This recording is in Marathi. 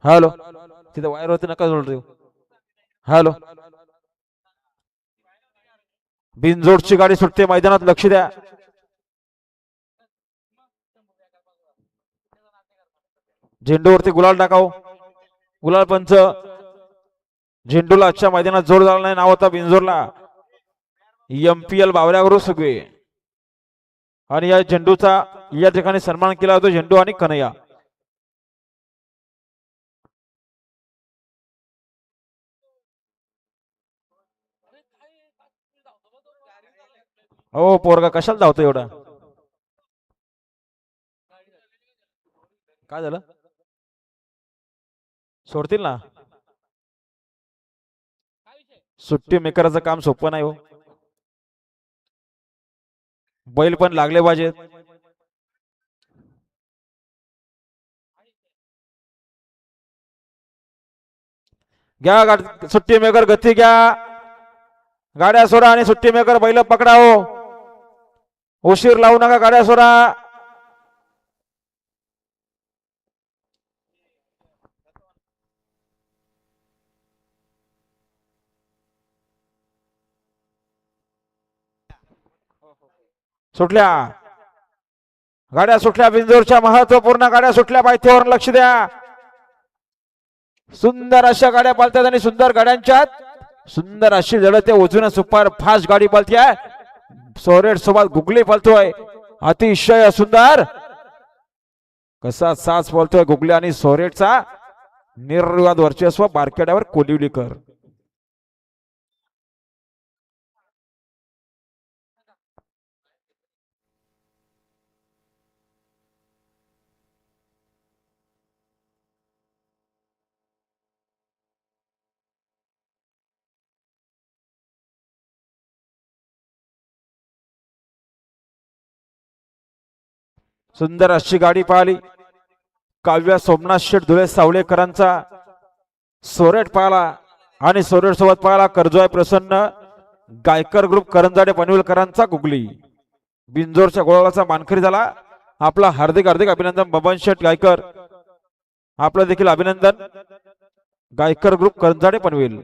हॅलो तिथे वायरवरती नका जोड देऊ. हॅलो बिनजोडची गाडी सुटते मैदानात, लक्ष द्या. झेंडूवरती गुलाल टाकाव. गुलाल पंच झेंडूला आजच्या मैदानात जोड झाला नाही, नाव होता बिनजोडला MPL बावऱ्यावर सगळे. आणि या झेंडूचा या ठिकाणी सन्मान केला जातो, झेंडू आणि कन्हैया. हो पोरगा कशाला धावतो एवढा, काय झालं? सोडतील ना. सुट्टी मेकरचं काम सोपं नाही हो, बैल पण लागले पाहिजेत. घ्या सुट्टी मेकर गती घ्या, गाड्या सोडा आणि सुट्टी मेकर बैल पकडाओ. उशीर लावू नका, गाड्या सोडा. सुटल्या गाड्या, सुटल्या. बिंजोरच्या महत्वपूर्ण गाड्या सुटल्या, पायथ्यावर लक्ष द्या. सुंदर अशा गाड्या पळतात आणि सुंदर गाड्यांच्यात सुंदर अशी लढत आहे. उजून सुपर फास्ट गाडी पळते, सोरेट सोबत गुगली पळतोय, अतिशय सुंदर कसा साज पळतोय गुगली आणि सोरेटचा. निर्विवाद वर्चस्व बारकेड्यावर कोलिवलीकर. सुंदर अशी गाडी पाहिली काव्या सोमनाथ शेठ धुळे सावळेकरांचा. सोरेट पाहिला आणि सोरेट सोबत पाहिला कर्जोय प्रसन्न गायकर ग्रुप करंजाडे पनवेलकरांचा गुगली. बिंजोरच्या गोळाचा मानकरी झाला. आपला हार्दिक हार्दिक अभिनंदन बबन शेठ गायकर, आपलं देखील अभिनंदन. गायकर ग्रुप करंजाडे पनवेल.